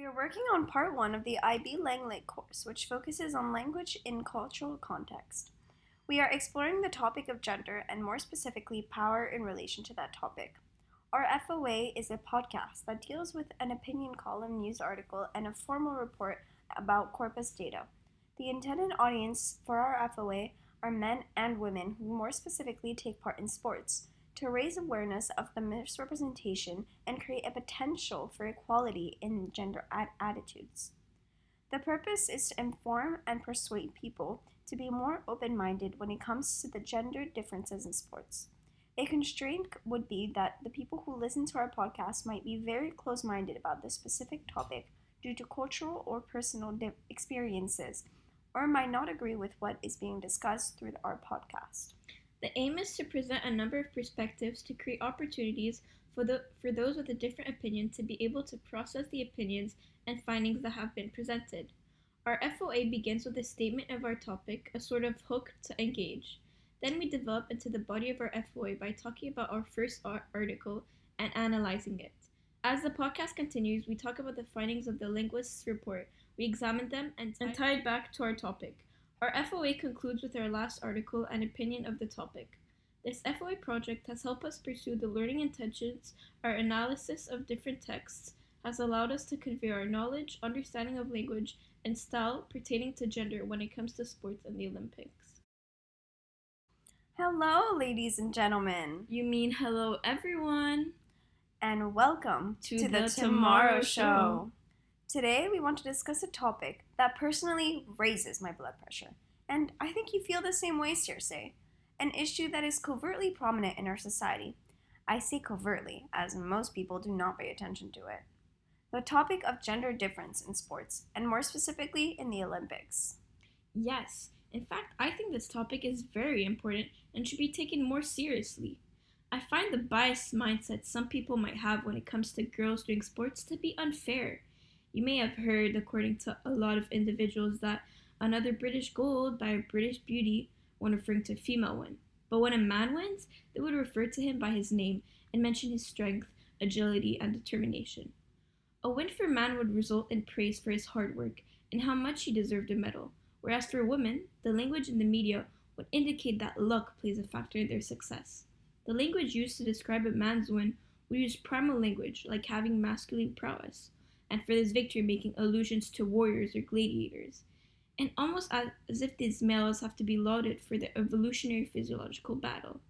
are working on part one of the IB Langlit course, which focuses on language in cultural context. We are exploring the topic of gender and more specifically power in relation to that topic. Our FOA is a podcast that deals with an opinion column news article and a formal report about corpus data. The intended audience for our FOA are men and women who more specifically take part in sports, to raise awareness of the misrepresentation and create a potential for equality in gender attitudes. The purpose is to inform and persuade people to be more open-minded when it comes to the gender differences in sports. A constraint would be that the people who listen to our podcast might be very close-minded about this specific topic due to cultural or personal experiences, or might not agree with what is being discussed through our podcast. The aim is to present a number of perspectives to create opportunities for those with a different opinion to be able to process the opinions and findings that have been presented. Our FOA begins with a statement of our topic, a sort of hook to engage. Then we develop into the body of our FOA by talking about our first article and analyzing it. As the podcast continues, we talk about the findings of the linguist's report, we examine them and tie it back to our topic. Our FOA concludes with our last article and opinion of the topic. This FOA project has helped us pursue the learning intentions. Our analysis of different texts has allowed us to convey our knowledge, understanding of language, and style pertaining to gender when it comes to sports and the Olympics. Hello, ladies and gentlemen. You mean hello, everyone. And welcome to the Tomorrow Show. Today, we want to discuss a topic that personally raises my blood pressure. And I think you feel the same way, Circe. An issue that is covertly prominent in our society. I say covertly, as most people do not pay attention to it. The topic of gender difference in sports, and more specifically in the Olympics. Yes, in fact, I think this topic is very important and should be taken more seriously. I find the biased mindset some people might have when it comes to girls doing sports to be unfair. You may have heard, according to a lot of individuals, that another British gold by a British beauty when referring to a female win. But when a man wins, they would refer to him by his name and mention his strength, agility, and determination. A win for a man would result in praise for his hard work and how much he deserved a medal, whereas for a woman, the language in the media would indicate that luck plays a factor in their success. The language used to describe a man's win would use primal language, like having masculine prowess, and for this victory making allusions to warriors or gladiators, and almost as if these males have to be lauded for their evolutionary physiological battle.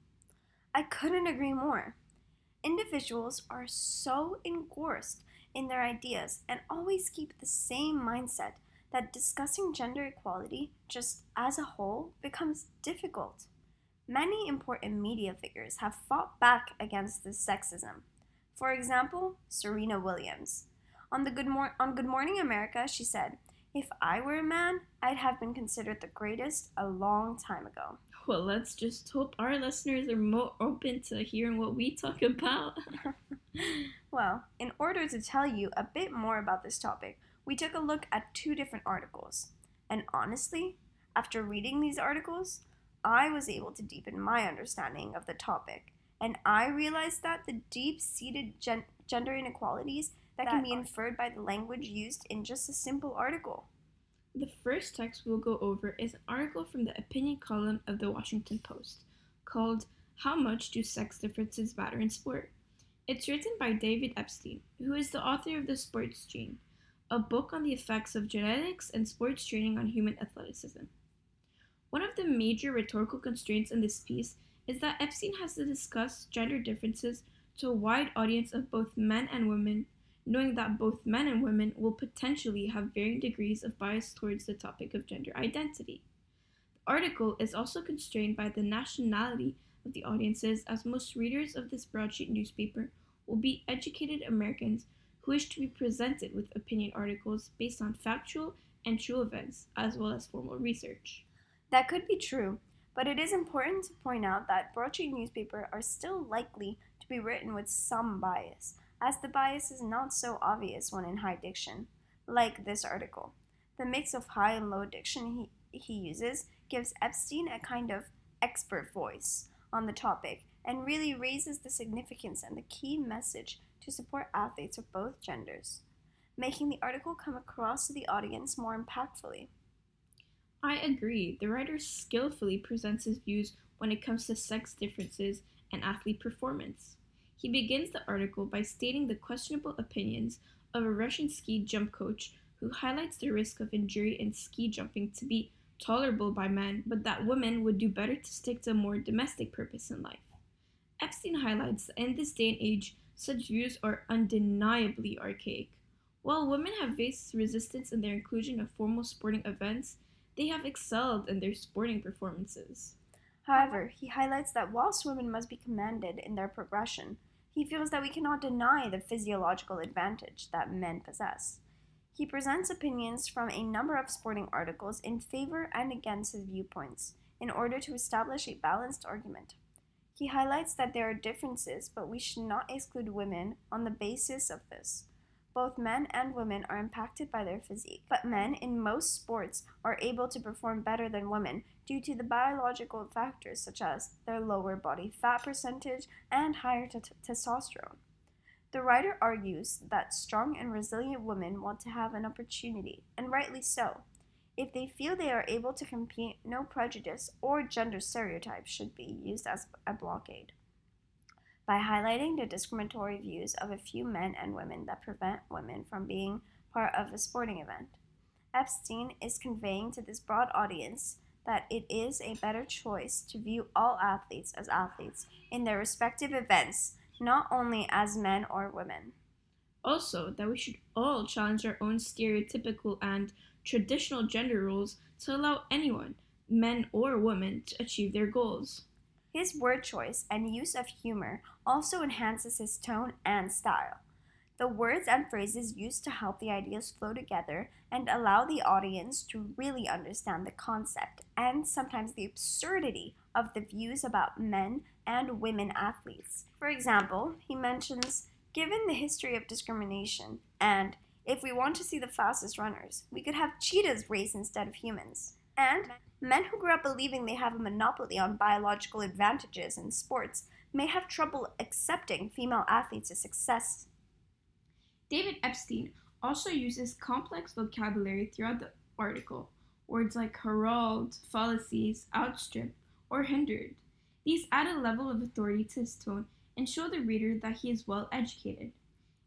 I couldn't agree more. Individuals are so engrossed in their ideas and always keep the same mindset that discussing gender equality just as a whole becomes difficult. Many important media figures have fought back against this sexism. For example, Serena Williams. On Good Morning America, she said, "If I were a man, I'd have been considered the greatest a long time ago." Well, let's just hope our listeners are more open to hearing what we talk about. Well, in order to tell you a bit more about this topic, we took a look at two different articles. And honestly, after reading these articles, I was able to deepen my understanding of the topic. And I realized that the deep-seated gender inequalities that can be inferred by the language used in just a simple article. The first text we'll go over is an article from the opinion column of the Washington Post called "How Much Do Sex Differences Matter in Sport?" It's written by David Epstein, who is the author of The Sports Gene, a book on the effects of genetics and sports training on human athleticism. One of the major rhetorical constraints in this piece is that Epstein has to discuss gender differences to a wide audience of both men and women, knowing that both men and women will potentially have varying degrees of bias towards the topic of gender identity. The article is also constrained by the nationality of the audiences, as most readers of this broadsheet newspaper will be educated Americans who wish to be presented with opinion articles based on factual and true events, as well as formal research. That could be true, but it is important to point out that broadsheet newspapers are still likely to be written with some bias, as the bias is not so obvious when in high diction, like this article. The mix of high and low diction he uses gives Epstein a kind of expert voice on the topic and really raises the significance and the key message to support athletes of both genders. making the article come across to the audience more impactfully. I agree. The writer skillfully presents his views when it comes to sex differences and athlete performance. He begins the article by stating the questionable opinions of a Russian ski jump coach who highlights the risk of injury in ski jumping to be tolerable by men, but that women would do better to stick to a more domestic purpose in life. Epstein highlights that in this day and age, such views are undeniably archaic. While women have faced resistance in their inclusion of formal sporting events, they have excelled in their sporting performances. However, he highlights that whilst women must be commended in their progression, he feels that we cannot deny the physiological advantage that men possess. He presents opinions from a number of sporting articles in favor and against his viewpoints in order to establish a balanced argument. He highlights that there are differences, but we should not exclude women on the basis of this. Both men and women are impacted by their physique, but men in most sports are able to perform better than women due to the biological factors such as their lower body fat percentage and higher testosterone. The writer argues that strong and resilient women want to have an opportunity, and rightly so. If they feel they are able to compete, no prejudice or gender stereotypes should be used as a blockade. By highlighting the discriminatory views of a few men and women that prevent women from being part of a sporting event, Epstein is conveying to this broad audience that it is a better choice to view all athletes as athletes in their respective events, not only as men or women. Also, that we should all challenge our own stereotypical and traditional gender roles to allow anyone, men or women, to achieve their goals. His word choice and use of humor also enhances his tone and style. The words and phrases used to help the ideas flow together and allow the audience to really understand the concept and sometimes the absurdity of the views about men and women athletes. For example, he mentions, given the history of discrimination, and if we want to see the fastest runners, we could have cheetahs race instead of humans. And men who grew up believing they have a monopoly on biological advantages in sports may have trouble accepting female athletes as success. David Epstein also uses complex vocabulary throughout the article. Words like herald, fallacies, outstrip, or hindered. These add a level of authority to his tone and show the reader that he is well educated.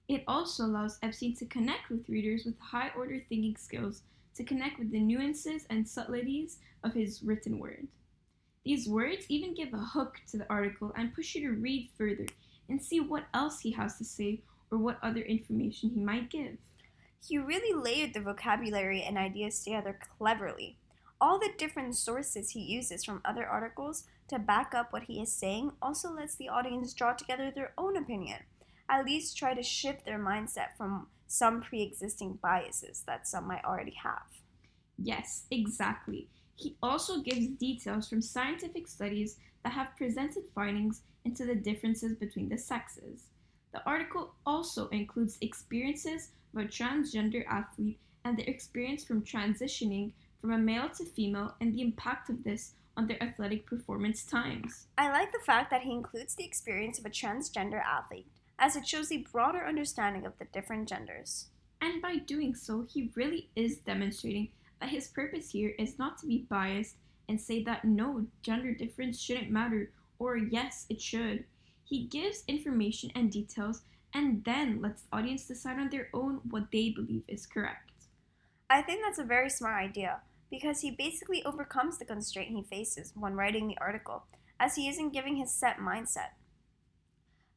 It also allows Epstein to connect with readers with high order thinking skills to connect with the nuances and subtleties of his written word. These words even give a hook to the article and push you to read further and see what else he has to say or what other information he might give. He really layered the vocabulary and ideas together cleverly. All the different sources he uses from other articles to back up what he is saying also lets the audience draw together their own opinion, at least try to shift their mindset from some pre-existing biases that some might already have. Yes, exactly. He also gives details from scientific studies that have presented findings into the differences between the sexes. The article also includes experiences of a transgender athlete and their experience from transitioning from a male to female and the impact of this on their athletic performance times. I like the fact that he includes the experience of a transgender athlete, as it shows a broader understanding of the different genders. And by doing so, he really is demonstrating that his purpose here is not to be biased and say that no, gender difference shouldn't matter or yes, it should. He gives information and details and then lets the audience decide on their own what they believe is correct. I think that's a very smart idea, because he basically overcomes the constraint he faces when writing the article, as he isn't giving his set mindset.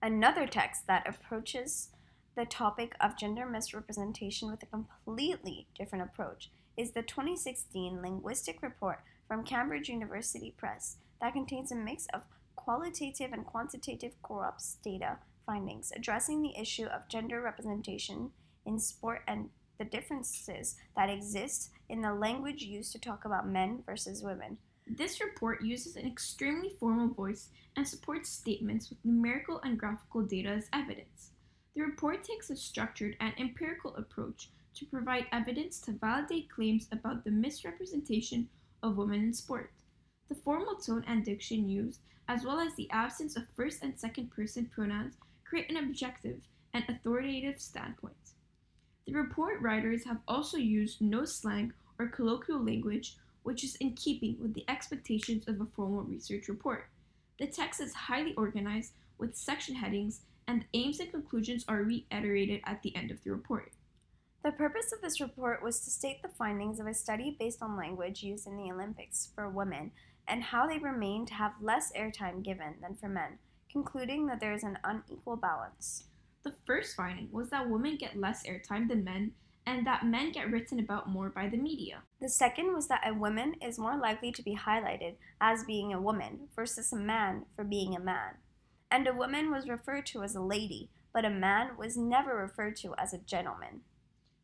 Another text that approaches the topic of gender misrepresentation with a completely different approach is the 2016 Linguistic Report from Cambridge University Press that contains a mix of qualitative and quantitative corpus data findings addressing the issue of gender representation in sport and the differences that exist in the language used to talk about men versus women. This report uses an extremely formal voice and supports statements with numerical and graphical data as evidence. The report takes a structured and empirical approach to provide evidence to validate claims about the misrepresentation of women in sport. The formal tone and diction used, as well as the absence of first and second person pronouns, create an objective and authoritative standpoint. The report writers have also used no slang or colloquial language, which is in keeping with the expectations of a formal research report. The text is highly organized with section headings, and the aims and conclusions are reiterated at the end of the report. The purpose of this report was to state the findings of a study based on language used in the Olympics for women and how they remain to have less airtime given than for men, concluding that there is an unequal balance. The first finding was that women get less airtime than men and that men get written about more by the media. The second was that a woman is more likely to be highlighted as being a woman versus a man for being a man. And a woman was referred to as a lady, but a man was never referred to as a gentleman.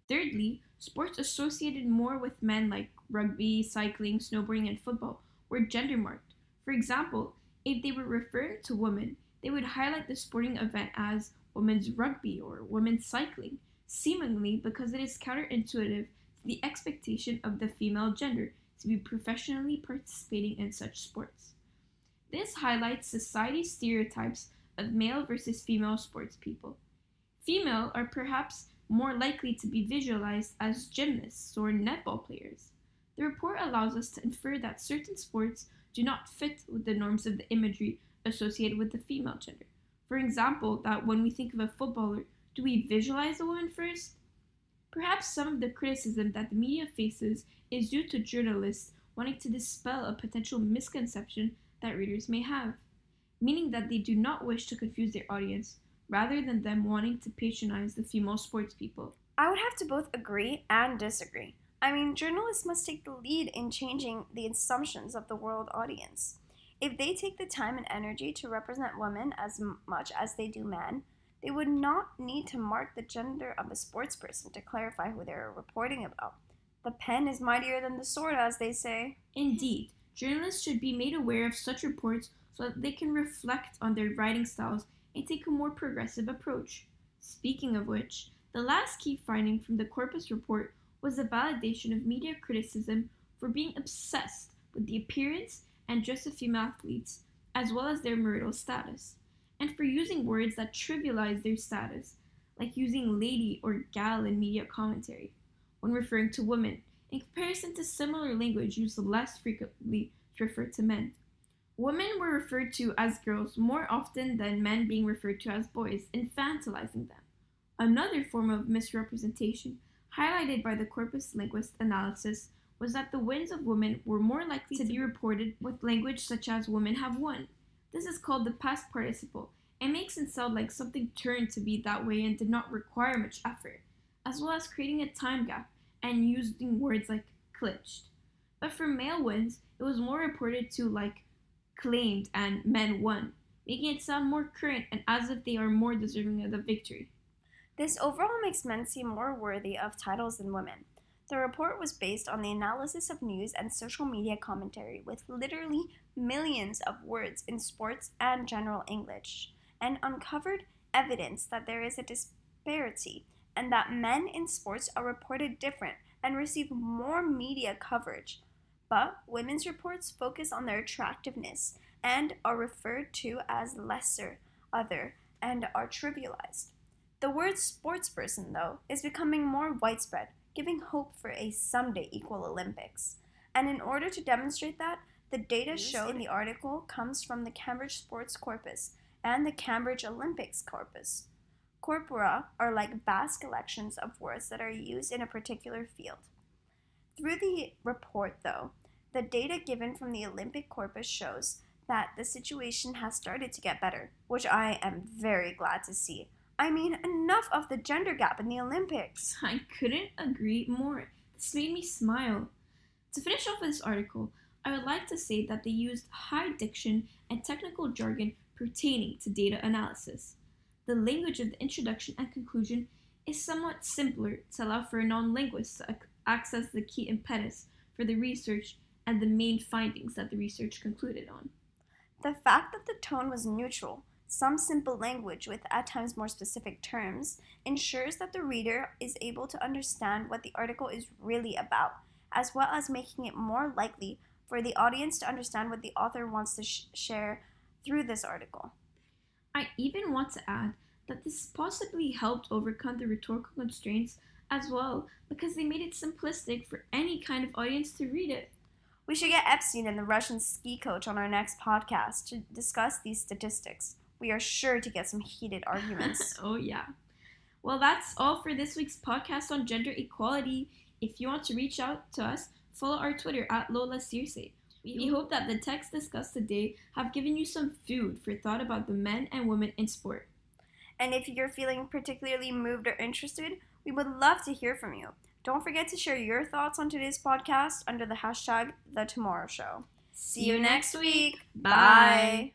Thirdly, sports associated more with men like rugby, cycling, snowboarding, and football were gender marked. For example, if they were referring to women, they would highlight the sporting event as women's rugby or women's cycling, seemingly because it is counterintuitive to the expectation of the female gender to be professionally participating in such sports. This highlights society's stereotypes of male versus female sports people. Female are perhaps more likely to be visualized as gymnasts or netball players. The report allows us to infer that certain sports do not fit with the norms of the imagery associated with the female gender. For example, that when we think of a footballer, do we visualize the woman first? Perhaps some of the criticism that the media faces is due to journalists wanting to dispel a potential misconception that readers may have, meaning that they do not wish to confuse their audience rather than them wanting to patronize the female sports people. I would have to both agree and disagree. I mean, journalists must take the lead in changing the assumptions of the world audience. If they take the time and energy to represent women as much as they do men, they would not need to mark the gender of a sports person to clarify who they are reporting about. The pen is mightier than the sword, as they say. Indeed, journalists should be made aware of such reports so that they can reflect on their writing styles and take a more progressive approach. Speaking of which, the last key finding from the Corpus report was the validation of media criticism for being obsessed with the appearance and dress of female athletes, as well as their marital status, and for using words that trivialize their status, like using lady or gal in media commentary, when referring to women, in comparison to similar language used less frequently to refer to men. Women were referred to as girls more often than men being referred to as boys, infantilizing them. Another form of misrepresentation, highlighted by the corpus linguist analysis, was that the wins of women were more likely to be reported with language such as women have won. This is called the past participle and makes it sound like something turned to be that way and did not require much effort, as well as creating a time gap and using words like clinched. But for male wins, it was more reported to like claimed and men won, making it sound more current and as if they are more deserving of the victory. This overall makes men seem more worthy of titles than women. The report was based on the analysis of news and social media commentary with literally millions of words in sports and general English, and uncovered evidence that there is a disparity and that men in sports are reported different and receive more media coverage. But women's reports focus on their attractiveness and are referred to as lesser, other, and are trivialized. The word sportsperson, though, is becoming more widespread, giving hope for a someday equal Olympics. And in order to demonstrate that, the data shown in the article comes from the Cambridge Sports Corpus and the Cambridge Olympics Corpus. Corpora are like vast collections of words that are used in a particular field. Through the report, though, the data given from the Olympic corpus shows that the situation has started to get better, which I am very glad to see. I mean, enough of the gender gap in the Olympics. I couldn't agree more. This made me smile. To finish off this article, I would like to say that they used high diction and technical jargon pertaining to data analysis. The language of the introduction and conclusion is somewhat simpler to allow for a non-linguist to access the key impetus for the research and the main findings that the research concluded on. The fact that the tone was neutral, some simple language with at times more specific terms, ensures that the reader is able to understand what the article is really about, as well as making it more likely for the audience to understand what the author wants to share through this article. I even want to add that this possibly helped overcome the rhetorical constraints as well because they made it simplistic for any kind of audience to read it. We should get Epstein and the Russian ski coach on our next podcast to discuss these statistics. We are sure to get some heated arguments. Oh, yeah. Well, that's all for this week's podcast on gender equality. If you want to reach out to us, follow our Twitter at Lola Circe. We hope that the texts discussed today have given you some food for thought about the men and women in sport. And if you're feeling particularly moved or interested, we would love to hear from you. Don't forget to share your thoughts on today's podcast under the hashtag #TheTomorrowShow. See you next week. Bye.